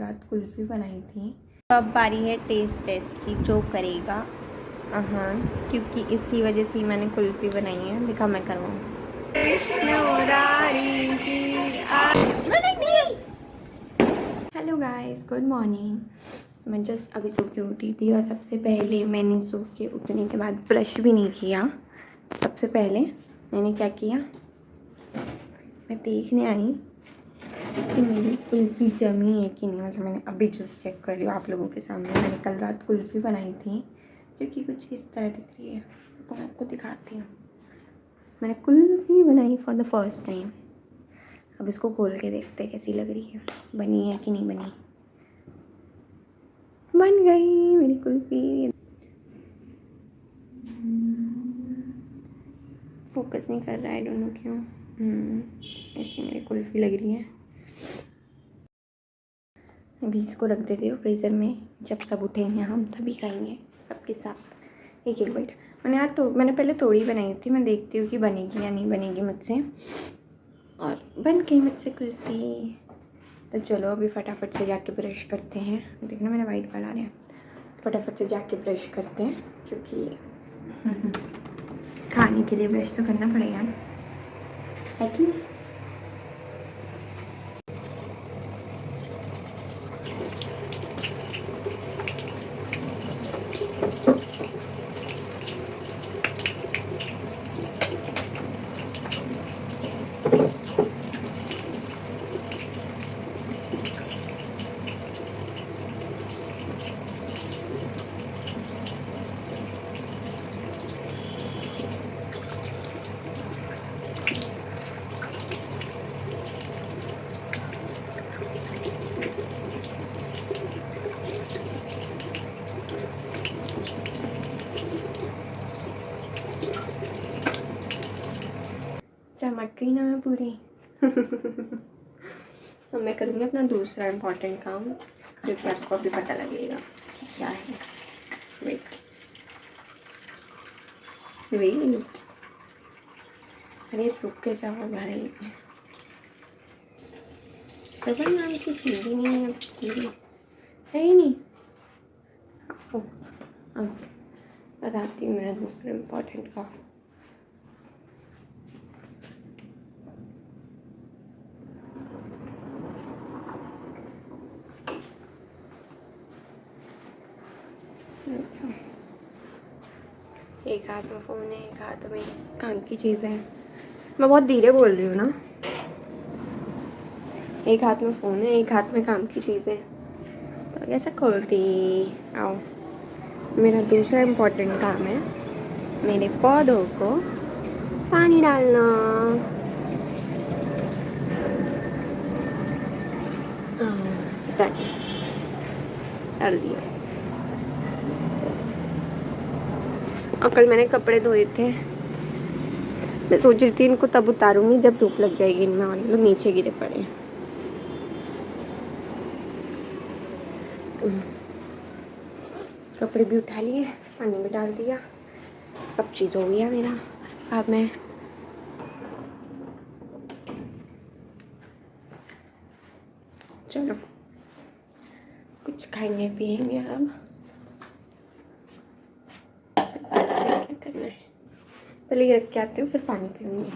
रात कुल्फ़ी बनाई थी। अब बारी है टेस्ट टेस्ट की, जो करेगा। हाँ, क्योंकि इसकी वजह से मैंने कुल्फ़ी बनाई है। दिखा मैं करवाऊँ। Hello guys, good morning. मैं जस्ट अभी सो के उठी थी और सबसे पहले मैंने सो के उठने के बाद ब्रश भी नहीं किया। सबसे पहले मैंने क्या किया, मैं देखने आई कि मेरी कुल्फ़ी जमी है कि नहीं। मतलब मैंने अभी जस्ट चेक कर लिया आप लोगों के सामने। मैंने कल रात कुल्फ़ी बनाई थी जो कि कुछ इस तरह दिख रही है, तो मैं आपको दिखाती हूँ। मैंने कुल्फ़ी बनाई फॉर द फर्स्ट टाइम। अब इसको खोल के देखते हैं कैसी लग रही है, बनी है कि नहीं बनी। बन गई मेरी कुल्फ़ी। फोकस नहीं कर रहा है, डोंट नो क्यों। ऐसी मेरी कुल्फ़ी लग रही है। अभी इसको रख देती हूँ फ्रीज़र में। जब सब उठेंगे हम तभी खाएंगे सबके साथ एक एक बाइट। मैंने पहले थोड़ी बनाई थी। मैं देखती हूँ कि बनेगी या नहीं बनेगी मुझसे, और बन गई मुझसे कुल्फ़ी। तो चलो अभी फटाफट से जाके ब्रश करते हैं। देखना मेरा वाइट बाल आ रहा है। फटाफट से जाके ब्रश करते हैं, क्योंकि खाने के लिए ब्रश तो करना पड़ेगा, है कि नहीं। चमक गई ना मैं पूरी। अब मैं करूँगी अपना दूसरा इम्पोर्टेंट काम, जो कि आपको अभी पता लगेगा कि क्या है। वेट, अरे रुक के जाओ भाई। खबर नाम की चीज़ ही नहीं है, है ही नहीं। अब बताती हूँ मेरा दूसरा इम्पोर्टेंट काम। एक हाथ में फ़ोन है, एक हाथ में काम की चीज़ें हैं। मैं बहुत धीरे बोल रही हूँ ना। एक हाथ में फ़ोन है, एक हाथ में काम की चीज़ें, तो कैसे खोलती। आओ, मेरा दूसरा इम्पोर्टेंट काम है मेरे पौधों को पानी डालना। डाल दिया। और कल मैंने कपड़े धोए थे। मैं सोच रही थी इनको तब उतारूंगी जब धूप लग जाएगी इनमें, और ये लोग नीचे गिरे पड़े। कपड़े भी उठा लिए, पानी भी डाल दिया, सब चीज़ हो गया मेरा। अब मैं चलो कुछ खाएंगे पिएंगे। अब क्या करना है, पहले ये रख के आती हूँ, फिर पानी पीऊँगी,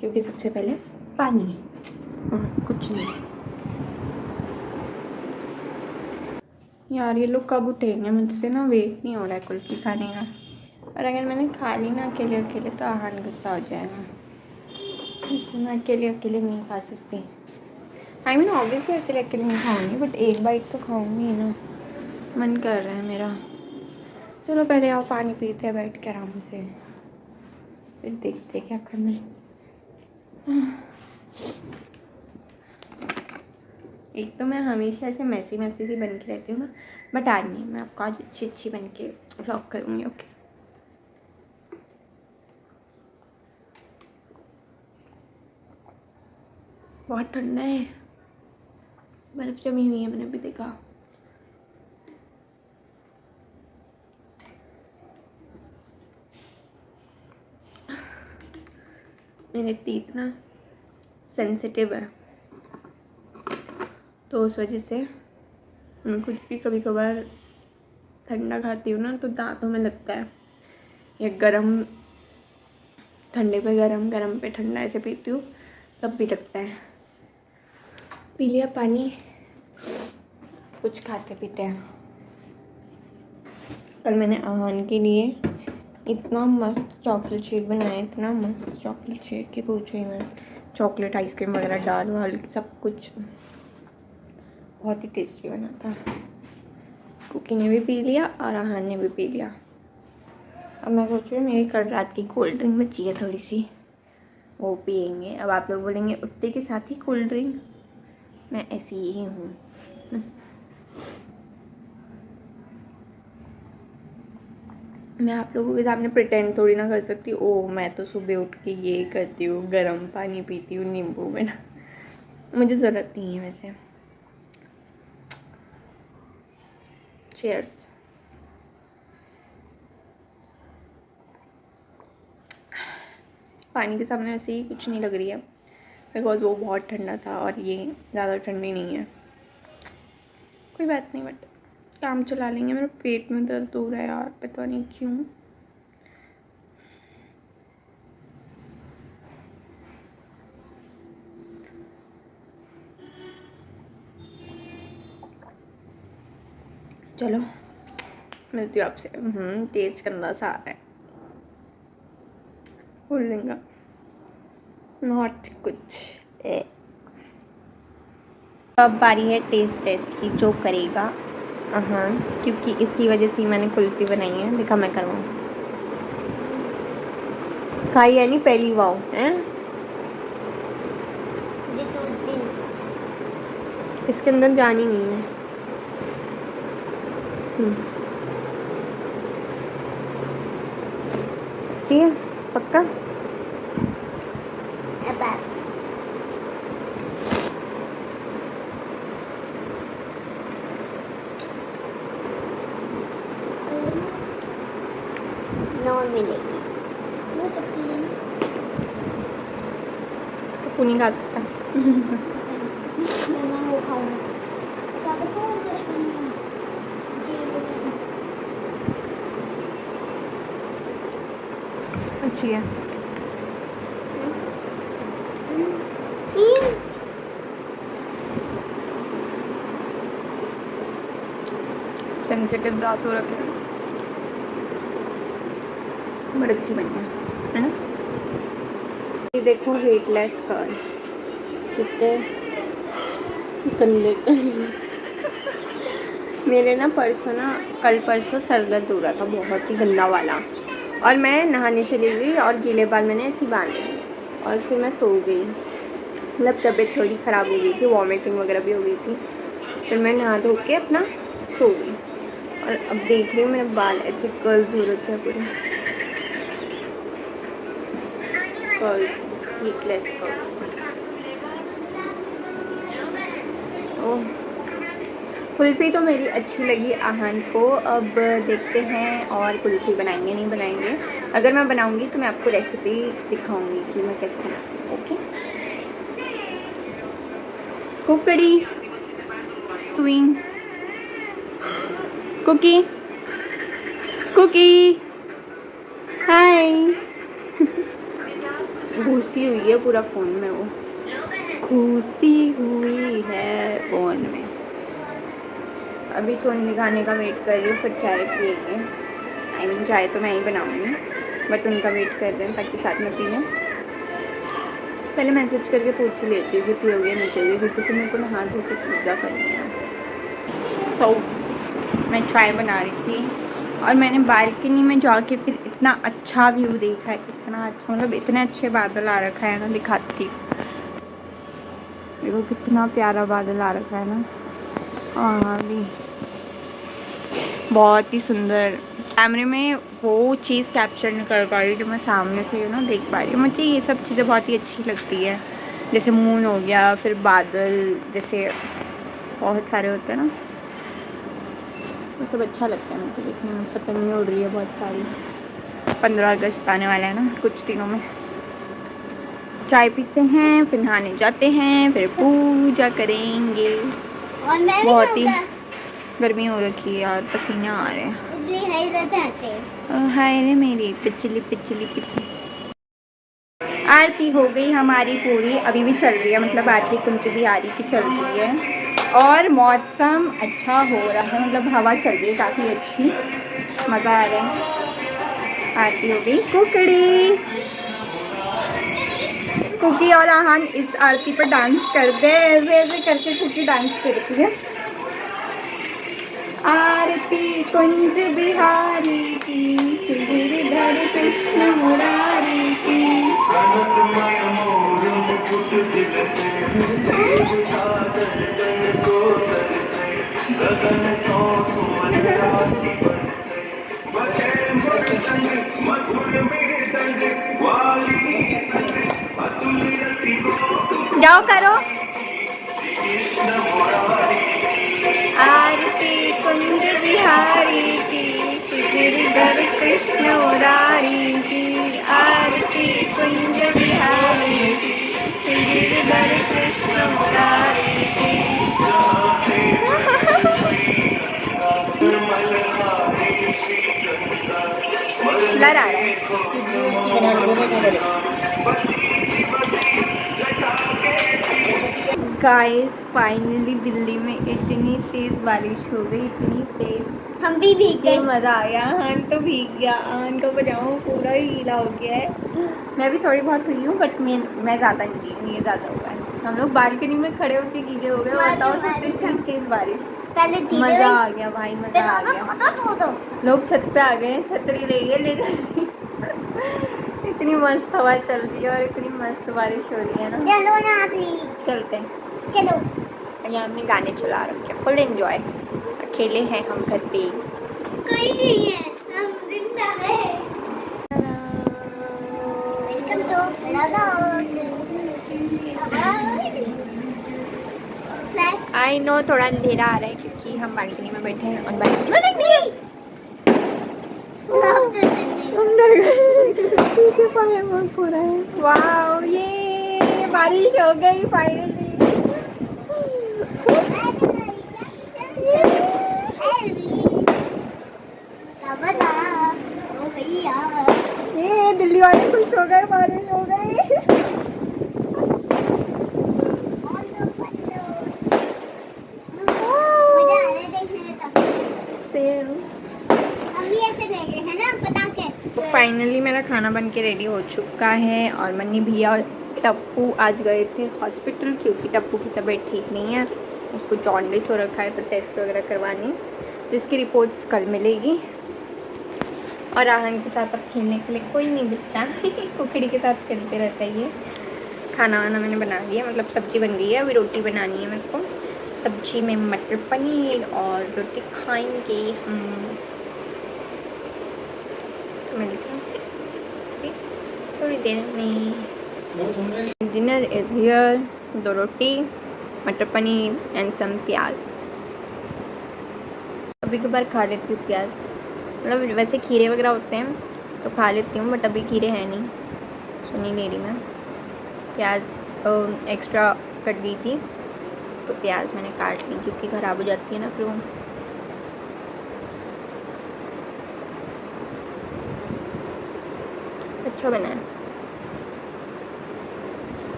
क्योंकि सबसे पहले पानी और कुछ नहीं। यार ये लोग कब उठेंगे, मुझसे ना वेट नहीं हो रहा है कुल्फ़ी खाने का। और अगर मैंने खा ली ना अकेले अकेले तो आहान गुस्सा हो जाएगा, इसलिए मैं अकेले अकेले नहीं खा सकती। आई मीन ऑब्वियसली अकेले अकेले नहीं खाऊंगी, बट एक बाइट तो खाऊंगी ना। मन कर रहा है मेरा। चलो पहले आओ पानी पीते हैं बैठ के आराम से, फिर देखते क्या करना है। एक तो मैं हमेशा ऐसे मैसी मैसी सी बन के रहती हूँ ना, बट आज नहीं। मैं आपको आज अच्छी अच्छी बन के व्लॉग करूँगी। ओके, बहुत ठंडा है, बर्फ़ जमी हुई है, मैंने अभी देखा। मेरे teeth ना सेंसिटिव है, तो उस वजह से मैं कुछ भी कभी कभार ठंडा खाती हूँ ना तो दांतों में लगता है, या गरम ठंडे पे गरम, गरम पे ठंडा ऐसे पीती हूँ तब भी लगता है। पी लिया पानी, कुछ खाते पीते हैं। कल मैंने आहान के लिए इतना मस्त चॉकलेट शेक बनाया, इतना मस्त चॉकलेट शेक कि पूछो ही मत। चॉकलेट आइसक्रीम वगैरह डाल वाल सब कुछ बहुत ही टेस्टी बना था। कुकी ने भी पी लिया और आहान ने भी पी लिया। अब मैं सोच रही हूँ मेरी कल रात की कोल्ड ड्रिंक बची है थोड़ी सी, वो पियेंगे। अब आप लोग बोलेंगे उठते के साथ ही कोल्ड ड्रिंक, मैं ऐसी ही हूँ। मैं आप लोगों के सामने प्रिटेंड थोड़ी ना कर सकती, ओ मैं तो सुबह उठ के ये करती हूँ, गर्म पानी पीती हूँ नींबू में ना, मुझे ज़रूरत नहीं है वैसे। चीयर्स। पानी के सामने ऐसे ही कुछ नहीं लग रही है बिकॉज वो बहुत ठंडा था और ये ज़्यादा ठंडी नहीं है। कोई बात नहीं, बट काम चला लेंगे। मेरे पेट में दर्द हो रहा है यार, पता नहीं क्यों। चलो मिलती हूँ आपसे। टेस्ट करना सा आ रहा है कोल्ड ड्रिंक का, नॉट कुछ। अब बारी है टेस्ट टेस्ट की, जो करेगा। हाँ, क्योंकि इसकी वजह से मैंने कुल्फ़ी बनाई है। देखा मैं करवाऊँ, खाई है नहीं पहली वाव है। इसके अंदर जानी नहीं है। अच्छी है पक्का। नॉन मिलेगी वो चप्पल तो नहीं खा सकता। मैं वो खाऊंगा। तो ब्रश करनी है अच्छी है। सेंसिटिव दांत हो रखे हैं, बड़ी अच्छी बनी है ना। ये देखो वेटलेस कर्ल कितने गंदे। मेरे ना परसों ना कल परसों सर दर्द हो रहा था बहुत ही गंदा वाला, और मैं नहाने चली गई और गीले बाल मैंने ऐसे बांध लिए और फिर मैं सो गई। मतलब तबीयत थोड़ी ख़राब हो गई थी, वॉमिटिंग वगैरह भी हो गई थी। फिर मैं नहा धो के अपना सो गई और अब देख रही हूँ मेरे बाल ऐसे कर्ल्स हो रखे हैं पूरे कर्ल्स, स्लीकलेस कर्ल्स। ओह, कुल्फ़ी तो मेरी अच्छी लगी आहान को। अब देखते हैं और कुल्फ़ी बनाएंगे नहीं बनाएंगे। अगर मैं बनाऊंगी तो मैं आपको रेसिपी दिखाऊंगी कि मैं कैसे बनाती हूँ। ओके, कुकड़ी डूइंग कुकी कुकी हाय। घुसी हुई है पूरा फ़ोन में, वो घुसी हुई है फ़ोन में। अभी सोने खाने का वेट कर रही हूँ, फिर चाय पिएंगे। आई मीन चाय तो मैं ही बनाऊँगी, बट उनका वेट कर रहे हैं ताकि साथ में पी लें। पहले मैसेज करके पूछ लेती हूँ कि पियोगे नहीं पियोगे, क्योंकि फिर मेरे को नहा धो के पूजा करनी है। सो मैं चाय बना रही थी और मैंने बालकनी में जाके फिर इतना अच्छा व्यू देखा है, इतना अच्छा, मतलब इतने अच्छे बादल आ रखा है ना। दिखाती हूँ, देखो कितना प्यारा बादल आ रखा है ना। हाँ भी बहुत ही सुंदर। कैमरे में वो चीज़ कैप्चर नहीं कर पा रही जो मैं सामने से यू नो देख पा रही हूँ। मुझे ये सब चीज़ें बहुत ही अच्छी लगती है, जैसे मून हो गया, फिर बादल जैसे बहुत सारे होते हैं ना, वो सब अच्छा लगता है मुझे देखने में। पतंगें उड़ रही है बहुत सारी। 15 अगस्त आने वाला है ना कुछ दिनों में। चाय पीते हैं, फिर नहाने जाते हैं, फिर पूजा करेंगे। बहुत ही गर्मी हो रखी है यार, पसीने आ रहे हैं। इसलिए हाई रहते हैं। हाय रे मेरी पिछली पिछली पिछली। आरती हो गई हमारी पूरी, अभी भी चल रही है, मतलब आरती कुंज भी आ रही की चल रही है और मौसम अच्छा हो रहा है, मतलब हवा चल रही है काफ़ी अच्छी, मज़ा आ रहा है। आरती हो गई। कुकड़ी कुकी और आहान इस आरती पर डांस करते हैं, ऐसे ऐसे करके कुकी डांस करती है। आरती कुंज बिहारी की, गिरधर कृष्ण मुरारी की। जाओ करो। आरती कुंज बिहारी की, गिरधर कृष्ण मुरारी की। आरती कुंज बिहारी की, गिरधर कृष्ण मुरारी की। लड़ा है गाइस, फाइनली दिल्ली में इतनी तेज बारिश हो गई, इतनी तेज हम भी भीग कि गए। मज़ा आ गया। आन तो भीग गया, आन का पजामा पूरा ही गीला हो गया है। मैं भी थोड़ी बहुत हुई हूँ बट मैं ज़्यादा नहीं गई, ये ज़्यादा हुआ है। हम लोग बालकनी में खड़े होकर गीले हो गए, बताओ सबसे इतनी तेज बारिश। पहले धीरे मज़ा आ गया भाई, मज़ा आ गया। लोग छत पे आ गए, छतरी ले गए लेकर। इतनी मस्त हवा चल रही है और इतनी मस्त बारिश हो रही है ना। चलो ना प्लीज। चलते हैं। चलो। यहाँ हमने गाने चला रखे, फुल एंजॉय। अकेले हैं हम घर पे। कोई नहीं है, हम जिंदा है। वेलकम टू आई नो थोड़ा अंधेरा आ रहा है क्योंकि हम बालकनी में बैठे हैं और बालकनी में नहीं अंदर गए। पीछे फायरवर्क हो रहा है। वाओ, ये बारिश हो गई फाइनली। ये दिल्ली वाले खुश हो गए, बारिश हो गई। फाइनली मेरा खाना बन के रेडी हो चुका है और मन्नी भैया और टप्पू आज गए थे हॉस्पिटल क्योंकि टप्पू की तबीयत ठीक नहीं है, उसको जॉन्डिस हो रखा है, तो टेस्ट वगैरह करवानी, जिसकी रिपोर्ट्स कल मिलेगी। और आहन के साथ अब खेलने के लिए कोई नहीं बच्चा। कुकड़ी के साथ खेलते रहता है ये। खाना वाना मैंने बना लिया, मतलब सब्जी बन गई है, अभी रोटी बनानी है मेरे को। सब्जी में मटर पनीर और रोटी खाएंगे हम। तो मैं थोड़ी देर में। Dinner is here. 2 रोटी, मटर पनीर एंड सम प्याज। कभी कभार खा लेती हूँ प्याज, मतलब वैसे खीरे वगैरह होते हैं तो खा लेती हूँ, बट अभी खीरे हैं नहीं, सो नहीं ले रही मैं। प्याज एक्स्ट्रा कट गई थी तो प्याज मैंने काट ली क्योंकि ख़राब हो जाती है ना फिर वो। अच्छा बना है,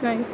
नाइस।